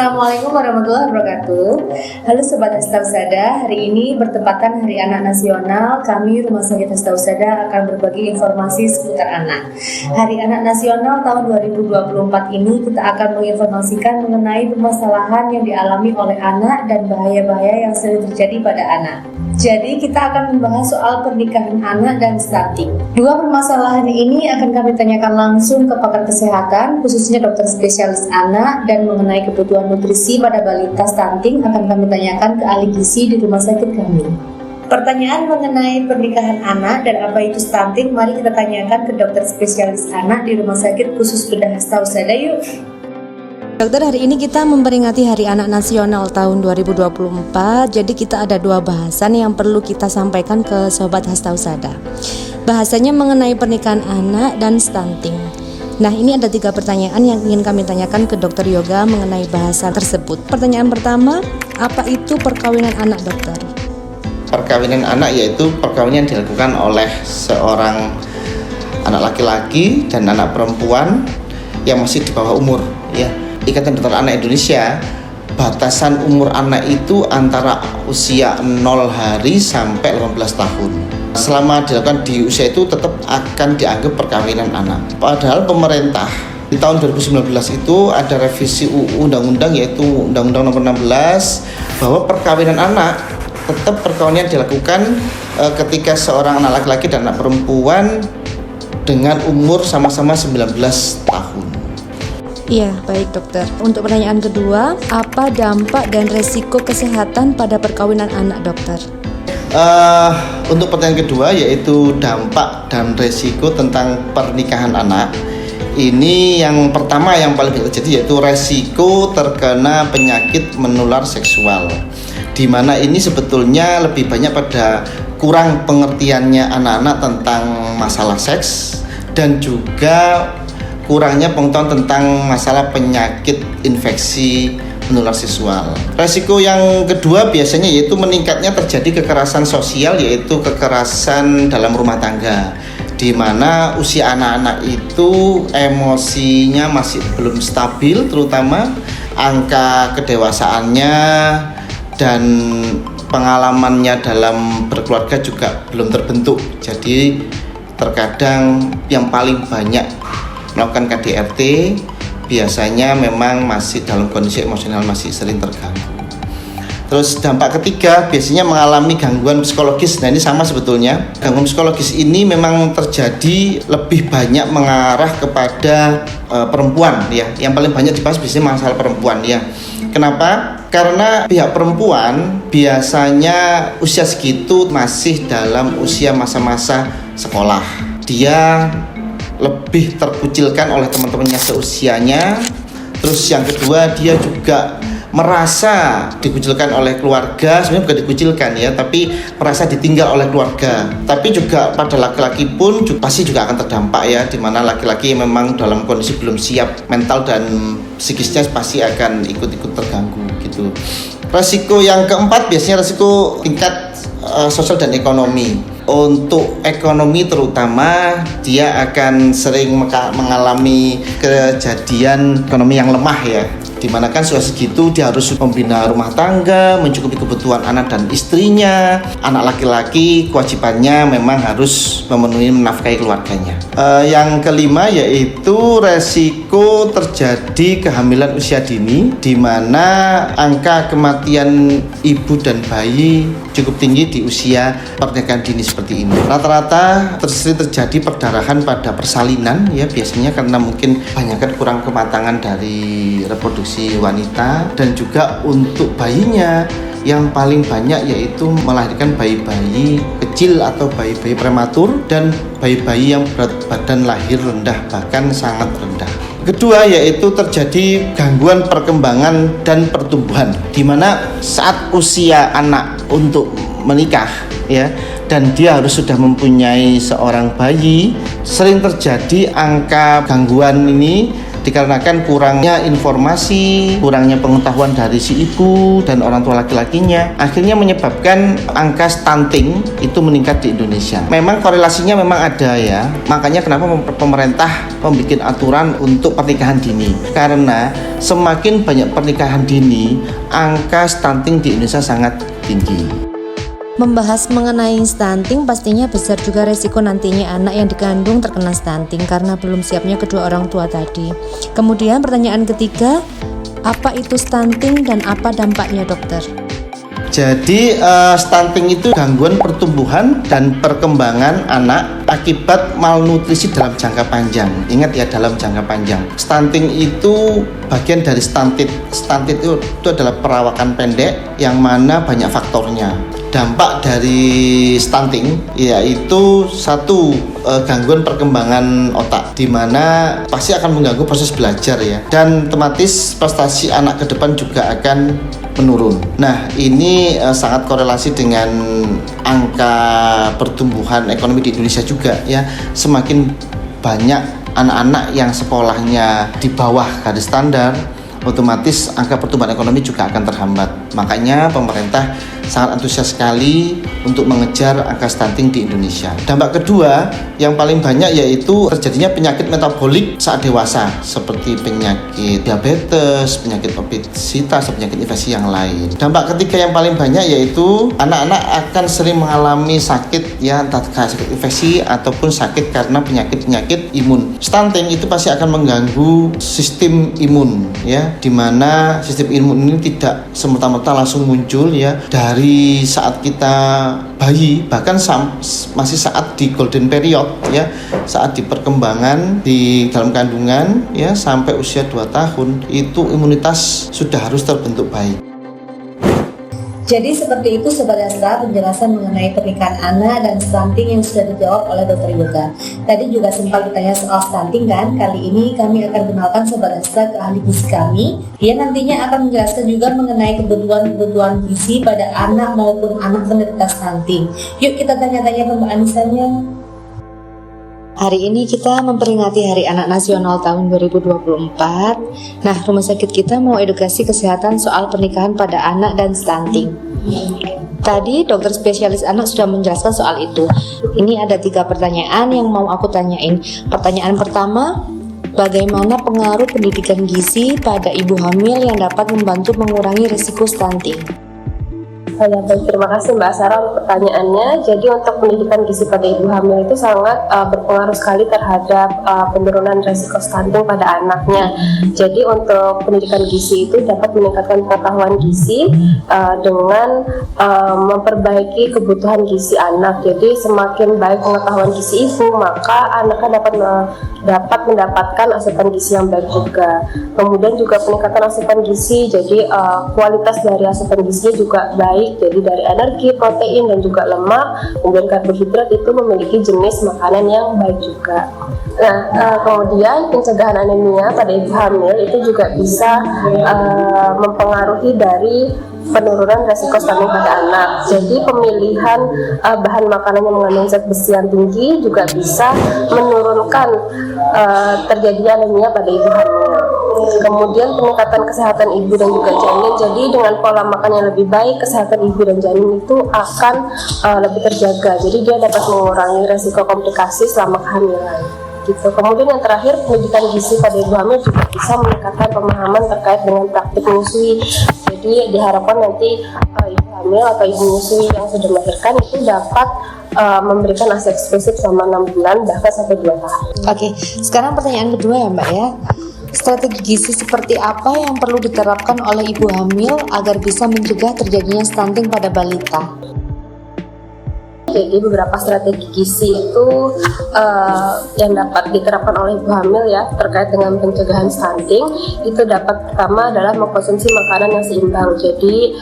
Assalamualaikum warahmatullahi wabarakatuh. Halo Sobat Hastausadah, hari ini bertepatan Hari Anak Nasional. Kami Rumah Sakit Hastausadah akan berbagi informasi seputar anak. Hari Anak Nasional tahun 2024 ini kita akan menginformasikan mengenai permasalahan yang dialami oleh anak dan bahaya-bahaya yang sering terjadi pada anak. Jadi kita akan membahas soal pernikahan anak dan stunting. Dua permasalahan ini akan kami tanyakan langsung ke pakar kesehatan, khususnya dokter spesialis anak, dan mengenai kebutuhan nutrisi pada balita stunting akan kami tanyakan ke ahli gizi di rumah sakit kami. Pertanyaan mengenai pernikahan anak dan apa itu stunting, mari kita tanyakan ke dokter spesialis anak di rumah sakit khusus bedah Hastausadah yuk. Dokter, hari ini kita memperingati Hari Anak Nasional tahun 2024. Jadi kita ada dua bahasan yang perlu kita sampaikan ke Sobat Hastausadah. Bahasanya mengenai pernikahan anak dan stunting. Nah, ini ada 3 pertanyaan yang ingin kami tanyakan ke Dokter Yoga mengenai bahasa tersebut. Pertanyaan pertama, apa itu perkawinan anak, dokter? Perkawinan anak yaitu perkawinan yang dilakukan oleh seorang anak laki-laki dan anak perempuan yang masih di bawah umur, ya. Ikatan Dokter Anak Indonesia, batasan umur anak itu antara usia 0 hari sampai 18 tahun. Selama dilakukan di usia itu tetap akan dianggap perkawinan anak. Padahal pemerintah di tahun 2019 itu ada revisi undang-undang, yaitu Undang-Undang Nomor 16, bahwa perkawinan anak tetap perkawinan dilakukan ketika seorang anak laki-laki dan anak perempuan dengan umur sama-sama 19 tahun. Iya, baik dokter. Untuk pertanyaan kedua, apa dampak dan resiko kesehatan pada perkawinan anak, dokter? Untuk pertanyaan kedua, yaitu dampak dan resiko tentang pernikahan anak. Ini yang pertama yang paling terjadi, yaitu resiko terkena penyakit menular seksual, di mana ini sebetulnya lebih banyak pada kurang pengertiannya anak-anak tentang masalah seks dan juga kurangnya pengetahuan tentang masalah penyakit infeksi menular seksual. Resiko yang kedua biasanya yaitu meningkatnya terjadi kekerasan sosial, yaitu kekerasan dalam rumah tangga, di mana usia anak-anak itu emosinya masih belum stabil, terutama angka kedewasaannya dan pengalamannya dalam berkeluarga juga belum terbentuk. Jadi terkadang yang paling banyak melakukan KDRT biasanya memang masih dalam kondisi emosional masih sering terganggu. Terus dampak ketiga biasanya mengalami gangguan psikologis. Nah, ini sama sebetulnya. Gangguan psikologis ini memang terjadi lebih banyak mengarah kepada perempuan, ya. Yang paling banyak dibahas biasanya masalah perempuan, ya. Kenapa? Karena pihak perempuan biasanya usia segitu masih dalam usia masa-masa sekolah. Dia lebih terkucilkan oleh teman-temannya seusianya. Terus yang kedua, dia juga merasa dikucilkan oleh keluarga. Sebenarnya bukan dikucilkan, ya, tapi merasa ditinggal oleh keluarga. Tapi juga pada laki-laki pun pasti juga akan terdampak, ya, dimana laki-laki memang dalam kondisi belum siap mental dan psikisnya pasti akan ikut-ikut terganggu gitu. Resiko yang keempat biasanya resiko tingkat sosial dan ekonomi. Untuk ekonomi terutama, dia akan sering mengalami kejadian ekonomi yang lemah, ya, dimana kan sudah segitu dia harus membina rumah tangga, mencukupi kebutuhan anak dan istrinya. Anak laki-laki kewajibannya memang harus memenuhi menafkahi keluarganya. Yang kelima yaitu resiko terjadi kehamilan usia dini, di mana angka kematian ibu dan bayi cukup tinggi di usia pernikahan dini seperti ini. Rata-rata sering terjadi perdarahan pada persalinan, ya, biasanya karena mungkin banyakkan kurang kematangan dari reproduksi wanita, dan juga untuk bayinya yang paling banyak yaitu melahirkan bayi-bayi kecil atau bayi-bayi prematur dan bayi-bayi yang berat badan lahir rendah, bahkan sangat rendah. Kedua yaitu terjadi gangguan perkembangan dan pertumbuhan, di mana saat usia anak untuk menikah, ya, dan dia harus sudah mempunyai seorang bayi, sering terjadi angka gangguan ini dikarenakan kurangnya informasi, kurangnya pengetahuan dari si ibu dan orang tua laki-lakinya, akhirnya menyebabkan angka stunting itu meningkat di Indonesia. Memang korelasinya memang ada ya, makanya kenapa pemerintah membuat aturan untuk pernikahan dini, karena semakin banyak pernikahan dini, angka stunting di Indonesia sangat tinggi. Membahas mengenai stunting, pastinya besar juga resiko nantinya anak yang dikandung terkena stunting karena belum siapnya kedua orang tua tadi. Kemudian pertanyaan ketiga, apa itu stunting dan apa dampaknya, dokter? Jadi stunting itu gangguan pertumbuhan dan perkembangan anak akibat malnutrisi dalam jangka panjang. Ingat ya, dalam jangka panjang. Stunting itu bagian dari stunted. Stunted itu adalah perawakan pendek yang mana banyak faktornya. Dampak dari stunting yaitu satu, gangguan perkembangan otak, di mana pasti akan mengganggu proses belajar ya, dan otomatis prestasi anak ke depan juga akan menurun. Nah, ini sangat korelasi dengan angka pertumbuhan ekonomi di Indonesia juga ya. Semakin banyak anak-anak yang sekolahnya di bawah garis standar, otomatis angka pertumbuhan ekonomi juga akan terhambat. Makanya pemerintah sangat antusias sekali untuk mengejar angka stunting di Indonesia. Dampak kedua yang paling banyak yaitu terjadinya penyakit metabolik saat dewasa, seperti penyakit diabetes, penyakit obesitas, penyakit infeksi yang lain. Dampak ketiga yang paling banyak yaitu anak-anak akan sering mengalami sakit ya, entah sakit infeksi ataupun sakit karena penyakit-penyakit imun. Stunting itu pasti akan mengganggu sistem imun ya, di mana sistem imun ini tidak semerta-merta langsung muncul ya dari saat kita bayi, bahkan masih saat di golden period ya, saat di perkembangan di dalam kandungan ya, sampai usia 2 tahun itu imunitas sudah harus terbentuk baik. Jadi seperti itu Sobat Astra, penjelasan mengenai pernikahan anak dan stunting yang sudah dijawab oleh Dr. Yoga. Tadi juga sempat ditanya soal stunting kan. Kali ini kami akan kenalkan Sobat Astra ke ahli gizi kami. Dia nantinya akan menjelaskan juga mengenai kebutuhan gizi pada anak maupun anak penderita stunting. Yuk kita tanya-tanya ke Mbak Anisanya. Hari ini kita memperingati Hari Anak Nasional tahun 2024. Nah, rumah sakit kita mau edukasi kesehatan soal pernikahan pada anak dan stunting. Tadi dokter spesialis anak sudah menjelaskan soal itu. Ini ada 3 pertanyaan yang mau aku tanyain. Pertanyaan pertama, bagaimana pengaruh pendidikan gizi pada ibu hamil yang dapat membantu mengurangi risiko stunting? Baik, terima kasih Mbak Sarah untuk pertanyaannya. Jadi untuk pendidikan gizi pada ibu hamil itu sangat berpengaruh sekali terhadap penurunan resiko stunting pada anaknya. Jadi untuk pendidikan gizi itu dapat meningkatkan pengetahuan gizi dengan memperbaiki kebutuhan gizi anak. Jadi semakin baik pengetahuan gizi ibu, maka anaknya dapat mendapatkan asupan gizi yang baik juga. Kemudian juga peningkatan asupan gizi, jadi kualitas dari asupan gizinya juga baik. Jadi dari energi, protein, dan juga lemak, kemudian karbohidrat itu memiliki jenis makanan yang baik juga. Nah, kemudian pencegahan anemia pada ibu hamil itu juga bisa mempengaruhi dari penurunan resiko stunting pada anak. Jadi pemilihan bahan makanan yang mengandung zat besi yang tinggi juga bisa menurunkan terjadinya anemia pada ibu hamil. Kemudian peningkatan kesehatan ibu dan juga janin. Jadi dengan pola makan yang lebih baik, kesehatan ibu dan janin itu akan lebih terjaga. Jadi dia dapat mengurangi resiko komplikasi selama kehamilan. Gitu. Kemudian yang terakhir, pendidikan gizi pada ibu hamil juga bisa meningkatkan pemahaman terkait dengan praktik menyusui. Jadi diharapkan nanti ibu hamil atau ibu menyusui yang sudah melahirkan itu dapat memberikan ASI eksklusif selama 6 bulan bahkan sampai 2 tahun. Oke, sekarang pertanyaan kedua ya Mbak ya. Strategi gizi seperti apa yang perlu diterapkan oleh ibu hamil agar bisa mencegah terjadinya stunting pada balita? Jadi beberapa strategi gizi itu yang dapat diterapkan oleh ibu hamil ya terkait dengan pencegahan stunting. Itu dapat pertama adalah mengkonsumsi makanan yang seimbang. Jadi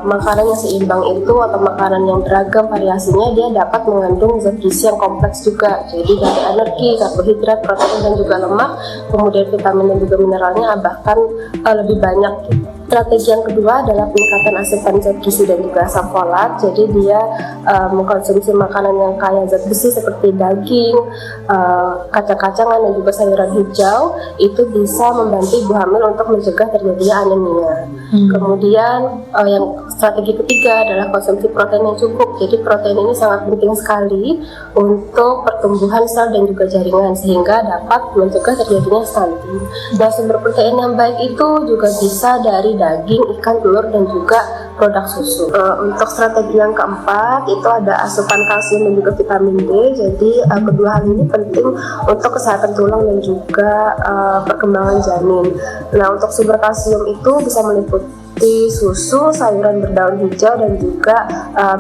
makanan yang seimbang itu atau makanan yang beragam variasinya dia dapat mengandung zat gizi yang kompleks juga. Jadi dari energi, karbohidrat, protein, dan juga lemak, kemudian vitamin dan juga mineralnya bahkan lebih banyak. Strategi yang kedua adalah peningkatan asupan zat gizi dan juga asam folat. Jadi dia mengkonsumsi makanan yang kaya zat besi seperti daging, kacang-kacangan dan juga sayuran hijau. Itu bisa membantu ibu hamil untuk mencegah terjadinya anemia. Kemudian yang strategi ketiga adalah konsumsi protein yang cukup. Jadi protein ini sangat penting sekali untuk pertumbuhan sel dan juga jaringan sehingga dapat mencegah terjadinya stunting. Nah, sumber protein yang baik itu juga bisa dari daging, ikan, telur, dan juga produk susu. Untuk strategi yang keempat itu ada asupan kalsium dan juga vitamin D. Jadi kedua hal ini penting untuk kesehatan tulang dan juga perkembangan janin. Nah, untuk sumber kalsium itu bisa meliputi susu, sayuran berdaun hijau, dan juga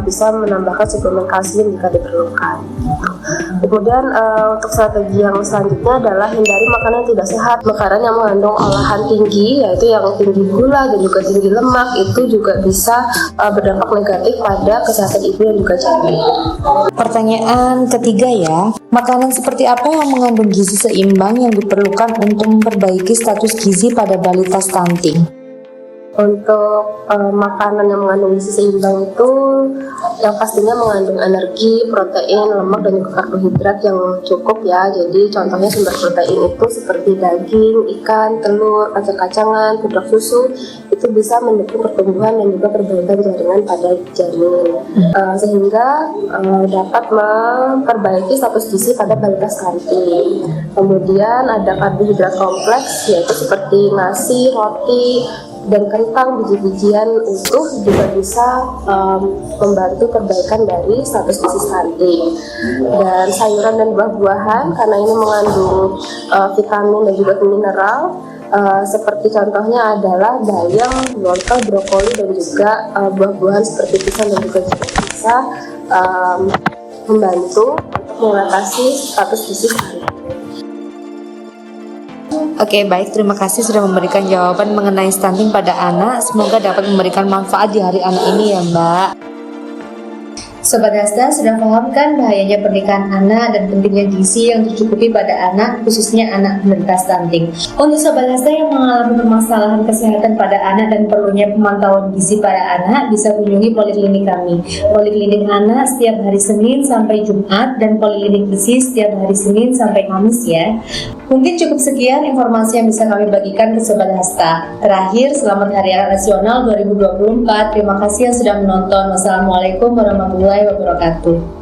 bisa menambahkan suplemen kalsium jika diperlukan. Kemudian untuk strategi yang selanjutnya adalah hindari makanan yang tidak sehat, makanan yang mengandung olahan tinggi, yaitu yang tinggi gula dan juga tinggi lemak, itu juga bisa berdampak negatif pada kesehatan ibu dan juga janin. Pertanyaan ketiga ya, makanan seperti apa yang mengandung gizi seimbang yang diperlukan untuk memperbaiki status gizi pada balita stunting? Untuk makanan yang mengandung gizi seimbang itu yang pastinya mengandung energi, protein, lemak, dan juga karbohidrat yang cukup ya. Jadi contohnya sumber protein itu seperti daging, ikan, telur, kacang-kacangan, produk susu, itu bisa mendukung pertumbuhan dan juga perbaikan jaringan pada janin, sehingga dapat memperbaiki status gizi pada balita stunting. Kemudian ada karbohidrat kompleks, yaitu seperti nasi, roti, dan kentang, biji-bijian utuh juga bisa membantu perbaikan dari status gizi stunting. Dan sayuran dan buah-buahan karena ini mengandung vitamin dan juga mineral, seperti contohnya adalah bayam, wortel, brokoli, dan juga buah-buahan seperti pisang dan juga jeruk bisa membantu untuk mengatasi status gizi stunting. Oke, baik, terima kasih sudah memberikan jawaban mengenai stunting pada anak. Semoga dapat memberikan manfaat di hari anak ini ya, Mbak. Sobat Hasta sudah paham kan bahayanya pernikahan anak dan pentingnya gizi yang tercukupi pada anak, khususnya anak penderita stunting. Untuk Sobat Hasta yang mengalami permasalahan kesehatan pada anak dan perlunya pemantauan gizi pada anak, bisa kunjungi poliklinik kami. Poliklinik anak setiap hari Senin sampai Jumat dan poliklinik gizi setiap hari Senin sampai Kamis ya. Mungkin cukup sekian informasi yang bisa kami bagikan ke Sobat Hasta. Terakhir, selamat Hari Anak Nasional 2024. Terima kasih yang sudah menonton. Wassalamualaikum warahmatullahi wabarakatuh.